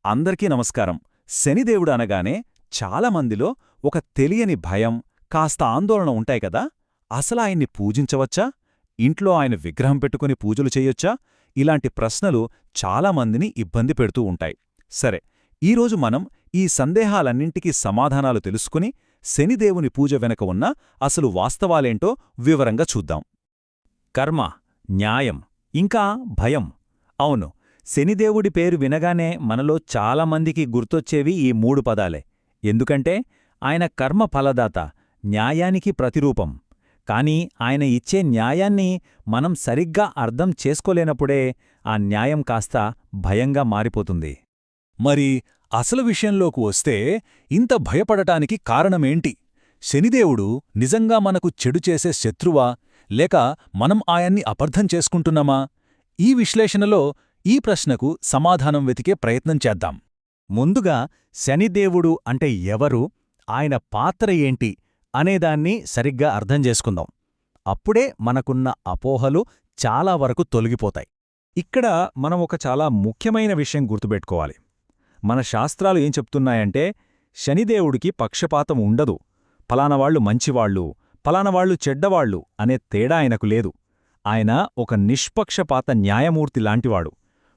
అందరికీ నమస్కారం. శనిదేవుడు అనగానే చాలామందిలో ఒక తెలియని భయం, కాస్త ఆందోళన ఉంటాయి కదా. అసలాయన్ని పూజించవచ్చా? ఇంట్లో ఆయన విగ్రహం పెట్టుకుని పూజలు చెయ్యొచ్చా? ఇలాంటి ప్రశ్నలు చాలామందిని ఇబ్బంది పెడుతూ ఉంటాయి. సరే, ఈరోజు మనం ఈ సందేహాలన్నింటికీ సమాధానాలు తెలుసుకుని శనిదేవుని పూజ వెనక ఉన్న అసలు వాస్తవాలేంటో వివరంగా చూద్దాం. కర్మ, న్యాయం, ఇంకా భయం. అవును, శనిదేవుడి పేరు వినగానే మనలో చాలామందికి గుర్తొచ్చేవి ఈ మూడు పదాలే. ఎందుకంటే ఆయన కర్మ ఫలదాత, న్యాయానికి ప్రతిరూపం. కాని ఆయన ఇచ్చే న్యాయాన్ని మనం సరిగ్గా అర్థం చేసుకోలేనప్పుడే ఆ న్యాయం కాస్త భయంగా మారిపోతుంది. మరి అసలు విషయంలోకి వస్తే ఇంత భయపడటానికి కారణమేంటి? శనిదేవుడు నిజంగా మనకు చెడు చేసే శత్రువా, లేక మనం ఆయన్ని అపార్థం చేసుకుంటున్నామా? ఈ విశ్లేషణలో ఈ ప్రశ్నకు సమాధానం వెతికే ప్రయత్నం చేద్దాం. ముందుగా శనిదేవుడు అంటే ఎవరు, ఆయన పాత్ర ఏంటి అనేదాన్ని సరిగ్గా అర్థం చేసుకుందాం. అప్పుడే మనకున్న అపోహలు చాలా వరకు తొలగిపోతాయి. ఇక్కడ మనం ఒక చాలా ముఖ్యమైన విషయం గుర్తుపెట్టుకోవాలి. మన శాస్త్రాలు ఏం చెప్తున్నాయంటే శనిదేవుడికి పక్షపాతం ఉండదు. ఫలానవాళ్లు మంచివాళ్లు, ఫలానవాళ్లు చెడ్డవాళ్లు అనే తేడా ఆయనకు లేదు. ఆయన ఒక నిష్పక్షపాత న్యాయమూర్తి లాంటివాడు.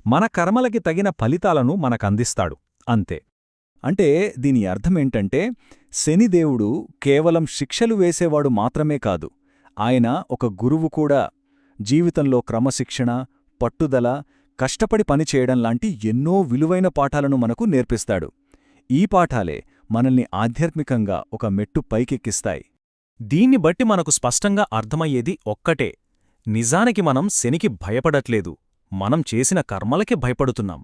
మన కర్మలకి తగిన ఫలితాలను మనకందిస్తాడు, అంతే. అంటే దీని అర్థమేంటంటే శనిదేవుడు కేవలం శిక్షలు వేసేవాడు మాత్రమే కాదు, ఆయన ఒక గురువు కూడా. జీవితంలో క్రమశిక్షణ, పట్టుదల, కష్టపడి పనిచేయడం లాంటి ఎన్నో విలువైన పాఠాలను మనకు నేర్పిస్తాడు. ఈ పాఠాలే మనల్ని ఆధ్యాత్మికంగా ఒక మెట్టు పైకెక్కిస్తాయి. దీన్ని బట్టి మనకు స్పష్టంగా అర్థమయ్యేది ఒక్కటే: నిజానికి మనం శనికి భయపడట్లేదు, మనం చేసిన కర్మలకి భయపడుతున్నాం.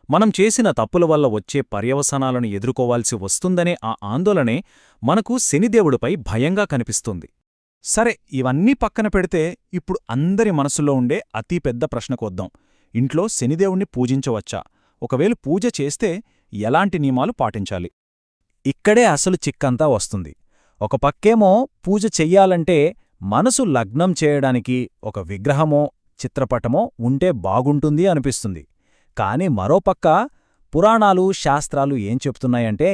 మనం చేసిన తప్పుల వల్ల వచ్చే పర్యవసానాలను ఎదుర్కోవాల్సి వస్తుందనే ఆ ఆందోళనే మనకు శనిదేవుడిపై భయంగా కనిపిస్తుంది. సరే, ఇవన్నీ పక్కన పెడితే ఇప్పుడు అందరి మనసులో ఉండే అతిపెద్ద ప్రశ్నకొద్దాం. ఇంట్లో శనిదేవుణ్ణి పూజించవచ్చా? ఒకవేళ పూజ చేస్తే ఎలాంటి నియమాలు పాటించాలి? ఇక్కడే అసలు చిక్కంతా వస్తుంది. ఒక పక్కేమో పూజ చెయ్యాలంటే మనసు లగ్నం చేయడానికి ఒక విగ్రహమో చిత్రపటమో ఉంటే బాగుంటుంది అనిపిస్తుంది. కాని మరోపక్క పురాణాలు, శాస్త్రాలు ఏం చెప్తున్నాయంటే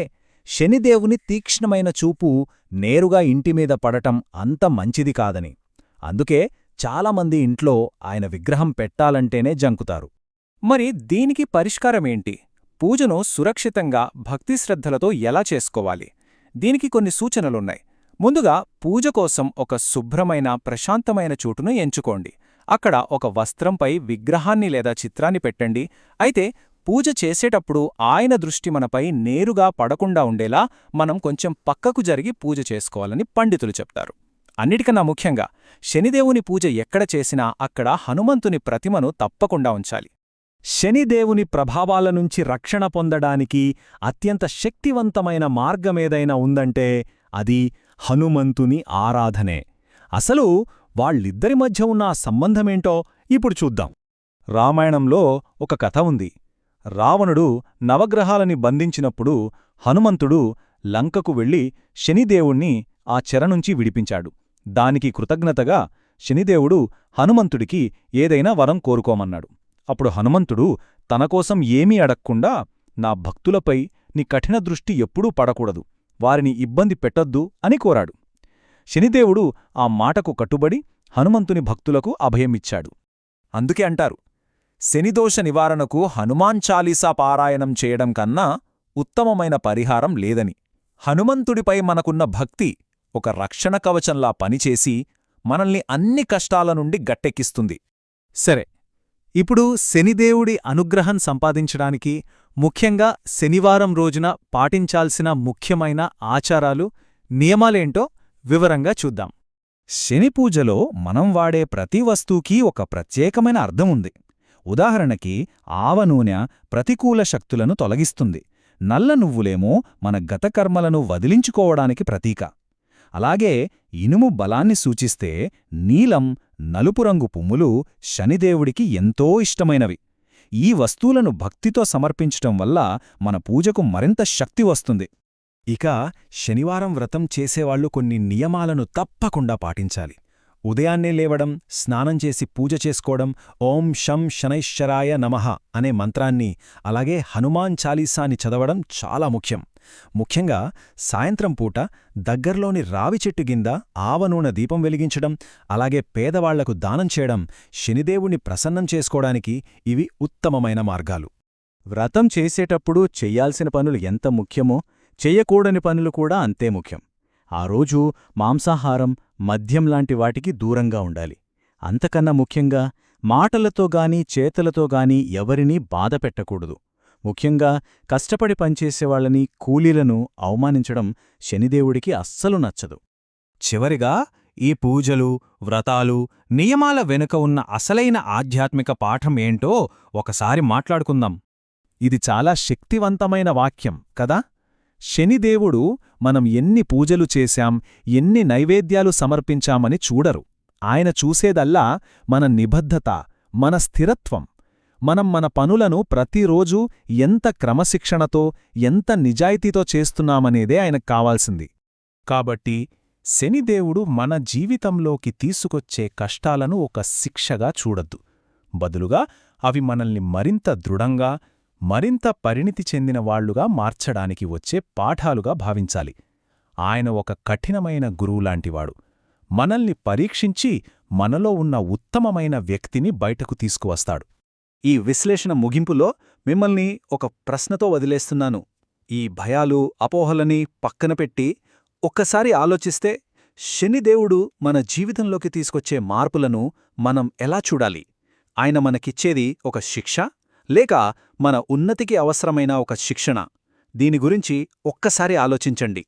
శనిదేవుని తీక్ష్ణమైన చూపు నేరుగా ఇంటిమీద పడటం అంత మంచిది కాదని. అందుకే చాలామంది ఇంట్లో ఆయన విగ్రహం పెట్టాలంటేనే జంకుతారు. మరి దీనికి పరిష్కారమేంటి? పూజను సురక్షితంగా భక్తిశ్రద్ధలతో ఎలా చేసుకోవాలి? దీనికి కొన్ని సూచనలున్నాయి. ముందుగా, పూజ కోసం ఒక శుభ్రమైన, ప్రశాంతమైన చోటును ఎంచుకోండి. అక్కడ ఒక వస్త్రంపై విగ్రహాన్ని లేదా చిత్రాన్ని పెట్టండి. అయితే పూజ చేసేటప్పుడు ఆయన దృష్టి మనపై నేరుగా పడకుండా ఉండేలా మనం కొంచెం పక్కకు జరిగి పూజ చేసుకోవాలని పండితులు చెప్తారు. అన్నిటికన్నా ముఖ్యంగా, శనిదేవుని పూజ ఎక్కడ చేసినా అక్కడ హనుమంతుని ప్రతిమను తప్పకుండా ఉంచాలి. శనిదేవుని ప్రభావాల నుంచి రక్షణ పొందడానికి అత్యంత శక్తివంతమైన మార్గమేదైనా ఉందంటే అది హనుమంతుని ఆరాధనే. అసలు వాళ్ళిద్దరి మధ్య ఉన్న ఆ సంబంధమేంటో ఇప్పుడు చూద్దాం. రామాయణంలో ఒక కథ ఉంది. రావణుడు నవగ్రహాలని బంధించినప్పుడు హనుమంతుడు లంకకు వెళ్లి శనిదేవుణ్ణి ఆ చెరనుంచి విడిపించాడు. దానికి కృతజ్ఞతగా శనిదేవుడు హనుమంతుడికి ఏదైనా వరం కోరుకోమన్నాడు. అప్పుడు హనుమంతుడు తనకోసం ఏమీ అడక్కుండా, నా భక్తులపై నీ కఠిన దృష్టి ఎప్పుడూ పడకూడదు, వారిని ఇబ్బంది పెట్టొద్దు అని కోరాడు. శనిదేవుడు ఆ మాటకు కట్టుబడి హనుమంతుని భక్తులకు అభయమిచ్చాడు. అందుకే అంటారు, శనిదోష నివారణకు హనుమాన్ చాలీసా పారాయణం చేయడం కన్నా ఉత్తమమైన పరిహారం లేదని. హనుమంతుడిపై మనకున్న భక్తి ఒక రక్షణ కవచంలా పనిచేసి మనల్ని అన్ని కష్టాల నుండి గట్టెక్కిస్తుంది. సరే, ఇప్పుడు శనిదేవుడి అనుగ్రహం సంపాదించడానికి ముఖ్యంగా శనివారం రోజున పాటించాల్సిన ముఖ్యమైన ఆచారాలు, నియమాలేంటో వివరంగా చూద్దాం. శని పూజలో మనం వాడే ప్రతి వస్తువుకీ ఒక ప్రత్యేకమైన అర్థం ఉంది. ఉదాహరణకి ఆవనూనె ప్రతికూల శక్తులను తొలగిస్తుంది, నల్ల నువ్వులేమో మన గతకర్మలను వదిలించుకోవడానికి ప్రతీక. అలాగే ఇనుము బలాన్ని సూచిస్తే నీలం, నలుపు రంగు పుమ్ములు శనిదేవుడికి ఎంతో ఇష్టమైనవి. ఈ వస్తువులను భక్తితో సమర్పించటం వల్ల మన పూజకు మరింత శక్తి వస్తుంది. ఇక శనివారం వ్రతం చేసేవాళ్లు కొన్ని నియమాలను తప్పకుండా పాటించాలి. ఉదయాన్నే లేవడం, స్నానం చేసి పూజ చేసుకోవడం, ఓం శం శనైశ్చరాయ నమః అనే మంత్రాన్ని, అలాగే హనుమాన్ చాలీసాని చదవడం చాలా ముఖ్యం. ముఖ్యంగా సాయంత్రం పూట దగ్గర్లోని రావి చెట్టు కింద ఆవనూనె దీపం వెలిగించడం, అలాగే పేదవాళ్లకు దానం చేయడం శనిదేవుణ్ణి ప్రసన్నం చేసుకోవడానికి ఇవి ఉత్తమమైన మార్గాలు. వ్రతం చేసేటప్పుడు చెయ్యాల్సిన పనులు ఎంత ముఖ్యమో, చెయ్యకూడని పనులు కూడా అంతే ముఖ్యం. ఆ రోజు మాంసాహారం, మద్యం లాంటి వాటికి దూరంగా ఉండాలి. అంతకన్నా ముఖ్యంగా మాటలతో గాని చేతలతో గాని ఎవరినీ బాధపెట్టకూడదు. ముఖ్యంగా కష్టపడి పనిచేసేవాళ్లని, కూలీలను అవమానించడం శనిదేవుడికి అస్సలు నచ్చదు. చివరిగా ఈ పూజలు, వ్రతాలు, నియమాల వెనుక ఉన్న అసలైన ఆధ్యాత్మిక పాఠం ఏంటో ఒకసారి మాట్లాడుకుందాం. ఇది చాలా శక్తివంతమైన వాక్యం కదా. శనిదేవుడు మనం ఎన్ని పూజలు చేశాం, ఎన్ని నైవేద్యాలు సమర్పించామని చూడరు. ఆయన చూసేదల్లా మన నిబద్ధత, మన స్థిరత్వం. మనం మన పనులను ప్రతిరోజూ ఎంత క్రమశిక్షణతో, ఎంత నిజాయితీతో చేస్తున్నామనేదే ఆయనకు కావాల్సింది. కాబట్టి శనిదేవుడు మన జీవితంలోకి తీసుకొచ్చే కష్టాలను ఒక శిక్షగా చూడద్దు. బదులుగా అవి మనల్ని మరింత దృఢంగా, మరింత పరిణితి చెందిన వాళ్లుగా మార్చడానికి వచ్చే పాఠాలుగా భావించాలి. ఆయన ఒక కఠినమైన గురువులాంటివాడు. మనల్ని పరీక్షించి మనలో ఉన్న ఉత్తమమైన వ్యక్తిని బయటకు తీసుకువస్తాడు. ఈ విశ్లేషణ ముగింపులో మిమ్మల్ని ఒక ప్రశ్నతో వదిలేస్తున్నాను. ఈ భయాలు, అపోహలని పక్కన పెట్టి ఒక్కసారి ఆలోచిస్తే శనిదేవుడు మన జీవితంలోకి తీసుకొచ్చే మార్పులను మనం ఎలా చూడాలి? ఆయన మనకిచ్చేది ఒక శిక్ష, లేక మన ఉన్నతికి అవసరమైన ఒక శిక్షణ? దీని గురించి ఒక్కసారి ఆలోచించండి.